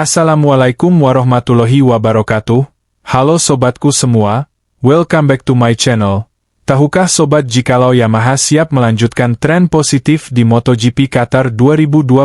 Assalamualaikum warahmatullahi wabarakatuh. Halo sobatku semua, welcome back to my channel. Tahukah sobat jikalau Yamaha siap melanjutkan tren positif di MotoGP Qatar 2025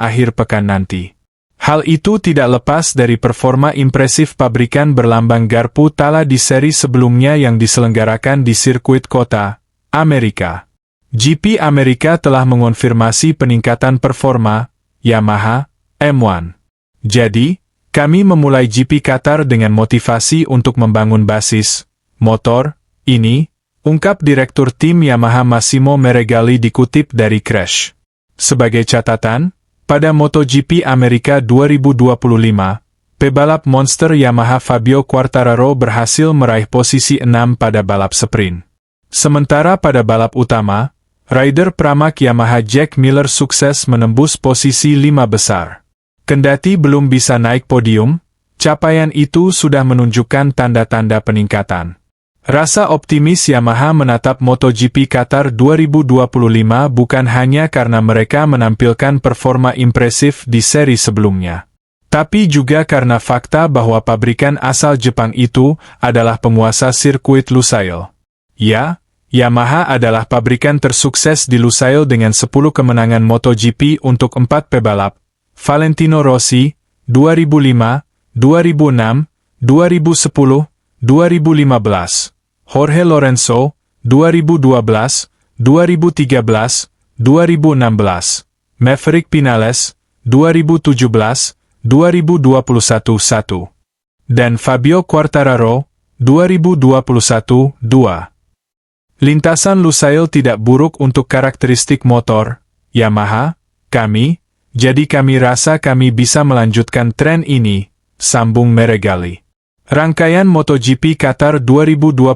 akhir pekan nanti? Hal itu tidak lepas dari performa impresif pabrikan berlambang garpu tala di seri sebelumnya yang diselenggarakan di sirkuit kota Amerika. GP Amerika telah mengonfirmasi peningkatan performa Yamaha M1. Jadi, kami memulai GP Qatar dengan motivasi untuk membangun basis motor ini, ungkap Direktur Tim Yamaha Massimo Meregali dikutip dari Crash. Sebagai catatan, pada MotoGP Amerika 2025, pebalap monster Yamaha Fabio Quartararo berhasil meraih posisi 6 pada balap sprint. Sementara pada balap utama, rider pramak Yamaha Jack Miller sukses menembus posisi 5 besar. Kendati belum bisa naik podium, capaian itu sudah menunjukkan tanda-tanda peningkatan. Rasa optimis Yamaha menatap MotoGP Qatar 2025 bukan hanya karena mereka menampilkan performa impresif di seri sebelumnya, tapi juga karena fakta bahwa pabrikan asal Jepang itu adalah penguasa sirkuit Lusail. Ya, Yamaha adalah pabrikan tersukses di Lusail dengan 10 kemenangan MotoGP untuk 4 pebalap. Valentino Rossi, 2005, 2006, 2010, 2015. Jorge Lorenzo, 2012, 2013, 2016. Maverick Vinales, 2017, 2021-1. Dan Fabio Quartararo, 2021-2. Lintasan Lusail tidak buruk untuk karakteristik motor Yamaha, jadi kami rasa kami bisa melanjutkan tren ini, sambung Meregali. Rangkaian MotoGP Qatar 2025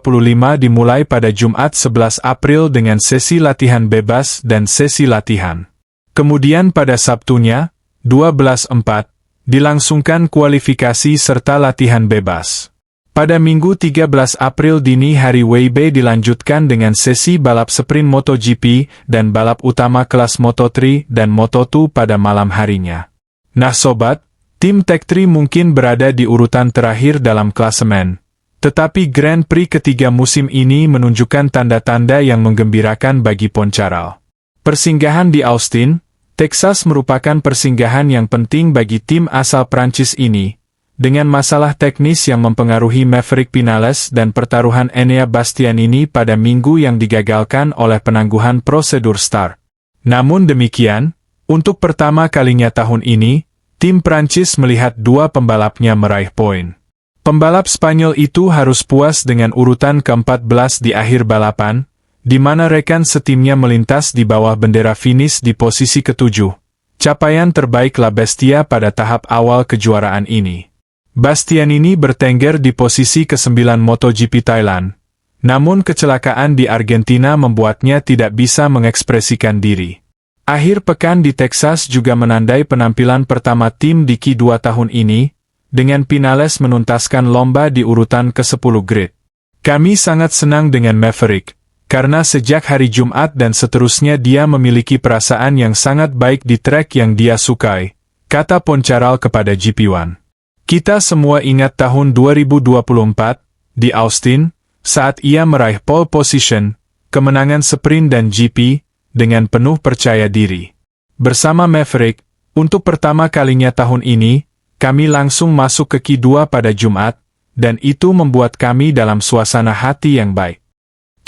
dimulai pada Jumat 11 April dengan sesi latihan bebas dan sesi latihan. Kemudian pada Sabtunya, 12/4, dilangsungkan kualifikasi serta latihan bebas. Pada Minggu 13 April dini hari WIB dilanjutkan dengan sesi balap sprint MotoGP dan balap utama kelas Moto3 dan Moto2 pada malam harinya. Nah sobat, tim Tech3 mungkin berada di urutan terakhir dalam klasemen. Tetapi Grand Prix ketiga musim ini menunjukkan tanda-tanda yang menggembirakan bagi Poncharal. Persinggahan di Austin, Texas merupakan persinggahan yang penting bagi tim asal Prancis ini, dengan masalah teknis yang mempengaruhi Maverick Vinales dan pertaruhan Enea Bastianini pada minggu yang digagalkan oleh penangguhan prosedur start. Namun demikian, untuk pertama kalinya tahun ini, tim Prancis melihat dua pembalapnya meraih poin. Pembalap Spanyol itu harus puas dengan urutan ke-14 di akhir balapan, di mana rekan setimnya melintas di bawah bendera finish di posisi ke-7. Capaian terbaik La Bestia pada tahap awal kejuaraan ini. Bastianini bertengger di posisi ke-9 MotoGP Thailand, namun kecelakaan di Argentina membuatnya tidak bisa mengekspresikan diri. Akhir pekan di Texas juga menandai penampilan pertama tim di Q2 tahun ini, dengan Vinales menuntaskan lomba di urutan ke-10 grid. Kami sangat senang dengan Maverick, karena sejak hari Jumat dan seterusnya dia memiliki perasaan yang sangat baik di trek yang dia sukai, kata Poncharal kepada GP1. Kita semua ingat tahun 2024, di Austin, saat ia meraih pole position, kemenangan sprint dan GP, dengan penuh percaya diri. Bersama Maverick, untuk pertama kalinya tahun ini, kami langsung masuk ke Q2 pada Jumat, dan itu membuat kami dalam suasana hati yang baik.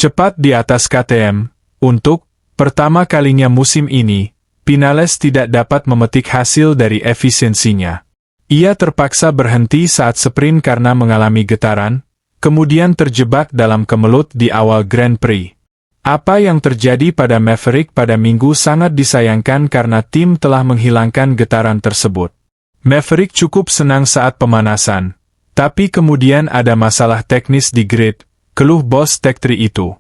Cepat di atas KTM, untuk pertama kalinya musim ini, Vinales tidak dapat memetik hasil dari efisiensinya. Ia terpaksa berhenti saat sprint karena mengalami getaran, kemudian terjebak dalam kemelut di awal Grand Prix. Apa yang terjadi pada Maverick pada minggu sangat disayangkan karena tim telah menghilangkan getaran tersebut. Maverick cukup senang saat pemanasan, tapi kemudian ada masalah teknis di grid, keluh bos Tech3 itu.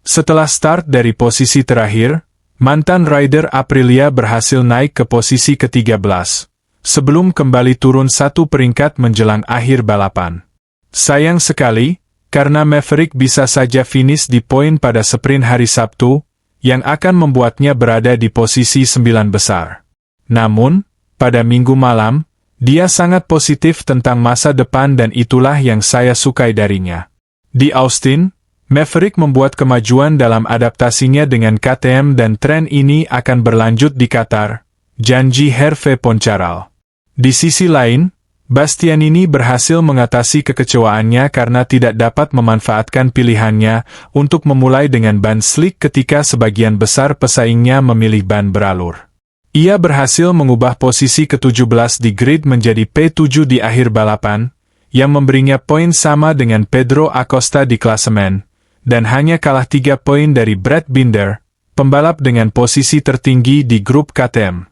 Setelah start dari posisi terakhir, mantan rider Aprilia berhasil naik ke posisi ke-13. Sebelum kembali turun satu peringkat menjelang akhir balapan. Sayang sekali, karena Maverick bisa saja finish di poin pada sprint hari Sabtu, yang akan membuatnya berada di posisi 9 besar. Namun, pada minggu malam, Dia sangat positif tentang masa depan dan itulah yang saya sukai darinya. Di Austin, Maverick membuat kemajuan dalam adaptasinya dengan KTM dan tren ini akan berlanjut di Qatar, janji Hervé Poncharal. Di sisi lain, Bastianini berhasil mengatasi kekecewaannya karena tidak dapat memanfaatkan pilihannya untuk memulai dengan ban slick ketika sebagian besar pesaingnya memilih ban beralur. Ia berhasil mengubah posisi ke-17 di grid menjadi P7 di akhir balapan, yang memberinya poin sama dengan Pedro Acosta di klasemen, dan hanya kalah 3 poin dari Brad Binder, pembalap dengan posisi tertinggi di grup KTM.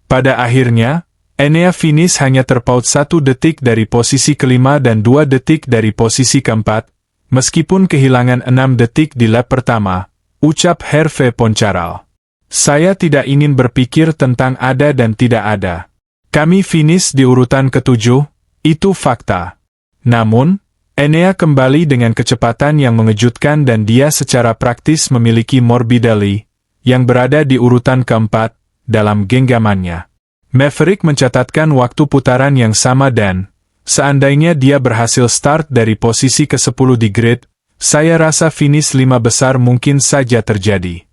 Pada akhirnya, Enea finish hanya terpaut 1 detik dari posisi kelima dan 2 detik dari posisi keempat, meskipun kehilangan 6 detik di lap pertama, ucap Hervé Poncharal. Saya tidak ingin berpikir tentang ada dan tidak ada. Kami finish di urutan ke-7, itu fakta. Namun, Enea kembali dengan kecepatan yang mengejutkan dan dia secara praktis memiliki Morbidelli, yang berada di urutan keempat, dalam genggamannya. Maverick mencatatkan waktu putaran yang sama dan, seandainya dia berhasil start dari posisi ke-10 di grid, saya rasa finish 5 besar mungkin saja terjadi.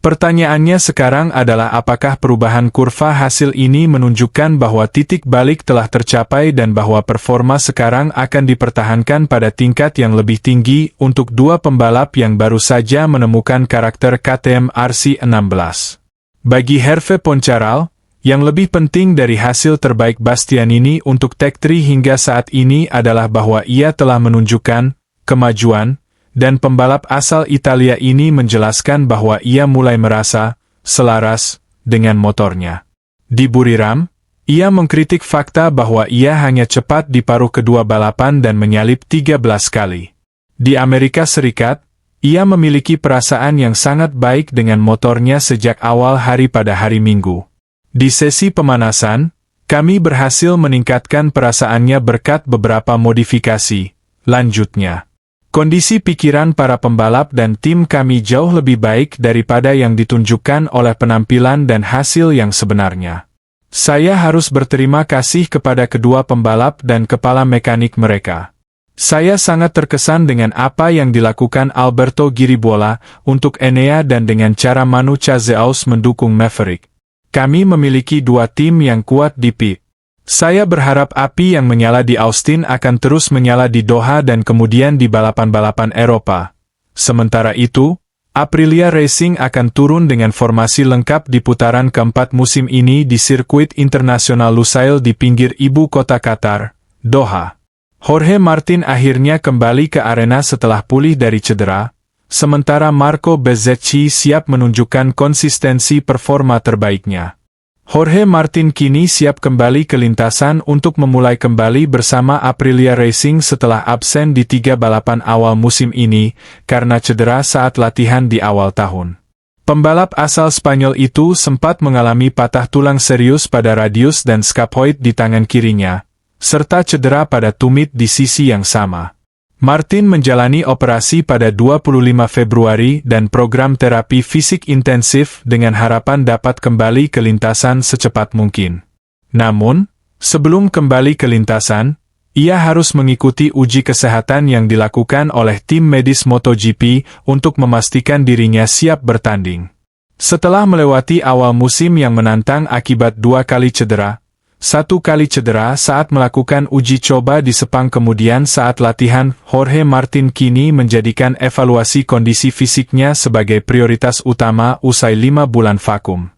Pertanyaannya sekarang adalah apakah perubahan kurva hasil ini menunjukkan bahwa titik balik telah tercapai dan bahwa performa sekarang akan dipertahankan pada tingkat yang lebih tinggi untuk dua pembalap yang baru saja menemukan karakter KTM RC16. Bagi Hervé Poncharal, yang lebih penting dari hasil terbaik Bastianini untuk Tech 3 hingga saat ini adalah bahwa ia telah menunjukkan kemajuan, dan pembalap asal Italia ini menjelaskan bahwa ia mulai merasa selaras dengan motornya. Di Buriram, ia mengkritik fakta bahwa ia hanya cepat di paruh kedua balapan dan menyalip 13 kali. Di Amerika Serikat, ia memiliki perasaan yang sangat baik dengan motornya sejak awal hari pada hari Minggu. Di sesi pemanasan, kami berhasil meningkatkan perasaannya berkat beberapa modifikasi. Lanjutnya, kondisi pikiran para pembalap dan tim kami jauh lebih baik daripada yang ditunjukkan oleh penampilan dan hasil yang sebenarnya. Saya harus berterima kasih kepada kedua pembalap dan kepala mekanik mereka. Saya sangat terkesan dengan apa yang dilakukan Alberto Giribola untuk Enea dan dengan cara Manu Chazeaus mendukung Maverick. Kami memiliki dua tim yang kuat di pit. Saya berharap api yang menyala di Austin akan terus menyala di Doha dan kemudian di balapan-balapan Eropa. Sementara itu, Aprilia Racing akan turun dengan formasi lengkap di putaran keempat musim ini di sirkuit internasional Lusail di pinggir ibu kota Qatar, Doha. Jorge Martin akhirnya kembali ke arena setelah pulih dari cedera, sementara Marco Bezzecchi siap menunjukkan konsistensi performa terbaiknya. Jorge Martin kini siap kembali ke lintasan untuk memulai kembali bersama Aprilia Racing setelah absen di 3 balapan awal musim ini karena cedera saat latihan di awal tahun. Pembalap asal Spanyol itu sempat mengalami patah tulang serius pada radius dan scaphoid di tangan kirinya, serta cedera pada tumit di sisi yang sama. Martin menjalani operasi pada 25 Februari dan program terapi fisik intensif dengan harapan dapat kembali ke lintasan secepat mungkin. Namun, sebelum kembali ke lintasan, ia harus mengikuti uji kesehatan yang dilakukan oleh tim medis MotoGP untuk memastikan dirinya siap bertanding. Setelah melewati awal musim yang menantang akibat 2 kali cedera, 1 kali cedera saat melakukan uji coba di Sepang kemudian saat latihan, Jorge Martin kini menjadikan evaluasi kondisi fisiknya sebagai prioritas utama usai 5 bulan vakum.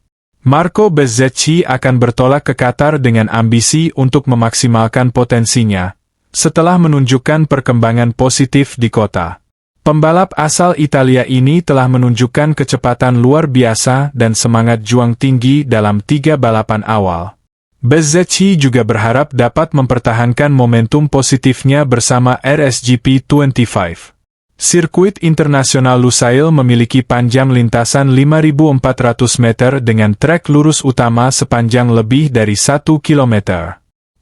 Marco Bezzecchi akan bertolak ke Qatar dengan ambisi untuk memaksimalkan potensinya, setelah menunjukkan perkembangan positif di kota. Pembalap asal Italia ini telah menunjukkan kecepatan luar biasa dan semangat juang tinggi dalam 3 balapan awal. Bezzecchi juga berharap dapat mempertahankan momentum positifnya bersama RSGP 25. Sirkuit internasional Lusail memiliki panjang lintasan 5.400 meter dengan trek lurus utama sepanjang lebih dari 1 km.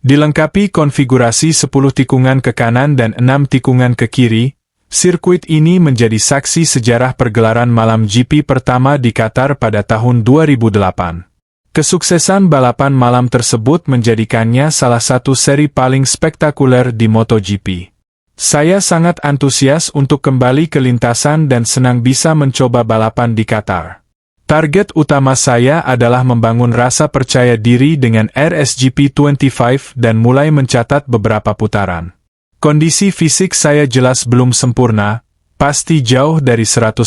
Dilengkapi konfigurasi 10 tikungan ke kanan dan 6 tikungan ke kiri, sirkuit ini menjadi saksi sejarah pergelaran malam GP pertama di Qatar pada tahun 2008. Kesuksesan balapan malam tersebut menjadikannya salah satu seri paling spektakuler di MotoGP. Saya sangat antusias untuk kembali ke lintasan dan senang bisa mencoba balapan di Qatar. Target utama saya adalah membangun rasa percaya diri dengan RSGP 25 dan mulai mencatat beberapa putaran. Kondisi fisik saya jelas belum sempurna, pasti jauh dari 100%.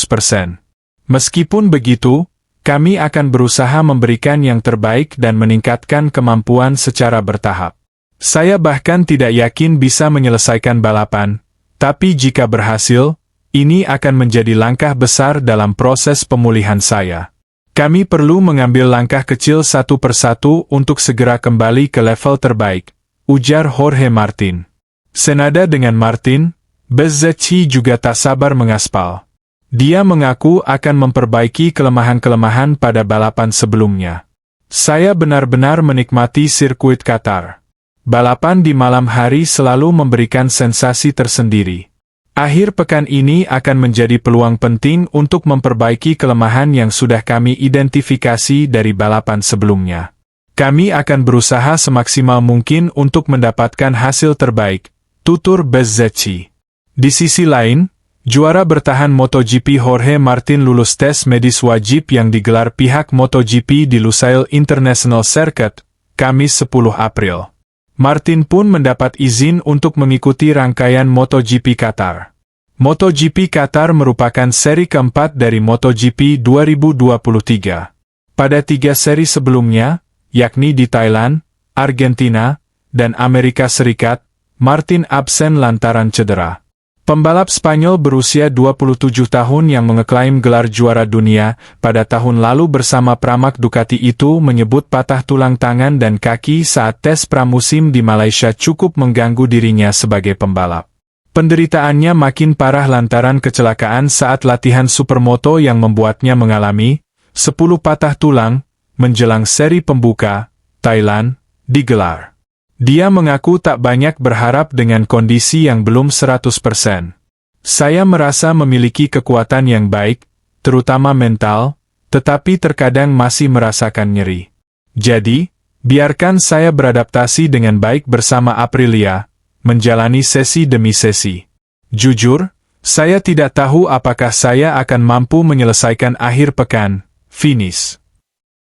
Meskipun begitu, kami akan berusaha memberikan yang terbaik dan meningkatkan kemampuan secara bertahap. Saya bahkan tidak yakin bisa menyelesaikan balapan, tapi jika berhasil, ini akan menjadi langkah besar dalam proses pemulihan saya. Kami perlu mengambil langkah kecil satu persatu untuk segera kembali ke level terbaik, ujar Jorge Martin. Senada dengan Martin, Bezzecchi juga tak sabar mengaspal. Dia mengaku akan memperbaiki kelemahan-kelemahan pada balapan sebelumnya. Saya benar-benar menikmati sirkuit Qatar. Balapan di malam hari selalu memberikan sensasi tersendiri. Akhir pekan ini akan menjadi peluang penting untuk memperbaiki kelemahan yang sudah kami identifikasi dari balapan sebelumnya. Kami akan berusaha semaksimal mungkin untuk mendapatkan hasil terbaik, tutur Bezzecchi. Di sisi lain, juara bertahan MotoGP Jorge Martin lulus tes medis wajib yang digelar pihak MotoGP di Lusail International Circuit, Kamis 10 April. Martin pun mendapat izin untuk mengikuti rangkaian MotoGP Qatar. MotoGP Qatar merupakan seri keempat dari MotoGP 2023. Pada 3 seri sebelumnya, yakni di Thailand, Argentina, dan Amerika Serikat, Martin absen lantaran cedera. Pembalap Spanyol berusia 27 tahun yang mengeklaim gelar juara dunia pada tahun lalu bersama Pramac Ducati itu menyebut patah tulang tangan dan kaki saat tes pramusim di Malaysia cukup mengganggu dirinya sebagai pembalap. Penderitaannya makin parah lantaran kecelakaan saat latihan supermoto yang membuatnya mengalami 10 patah tulang menjelang seri pembuka Thailand digelar. Dia mengaku tak banyak berharap dengan kondisi yang belum 100%. Saya merasa memiliki kekuatan yang baik, terutama mental, tetapi terkadang masih merasakan nyeri. Jadi, biarkan saya beradaptasi dengan baik bersama Aprilia, menjalani sesi demi sesi. Jujur, saya tidak tahu apakah saya akan mampu menyelesaikan akhir pekan, finish.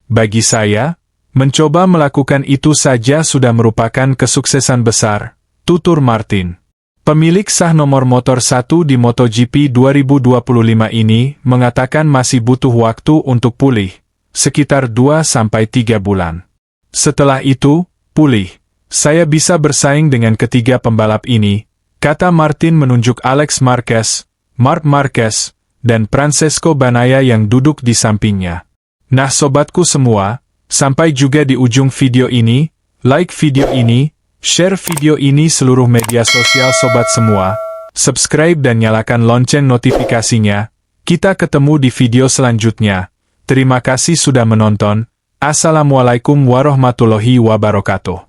Bagi saya, mencoba melakukan itu saja sudah merupakan kesuksesan besar, tutur Martin. Pemilik sah nomor motor 1 di MotoGP 2025 ini mengatakan masih butuh waktu untuk pulih, sekitar 2-3 bulan. Setelah itu, pulih, saya bisa bersaing dengan ketiga pembalap ini, kata Martin menunjuk Alex Marquez, Marc Marquez, dan Francesco Bagnaia yang duduk di sampingnya. Nah sobatku semua, sampai juga di ujung video ini, like video ini, share video ini seluruh media sosial sobat semua, subscribe dan nyalakan lonceng notifikasinya. Kita ketemu di video selanjutnya. Terima kasih sudah menonton. Assalamualaikum warahmatullahi wabarakatuh.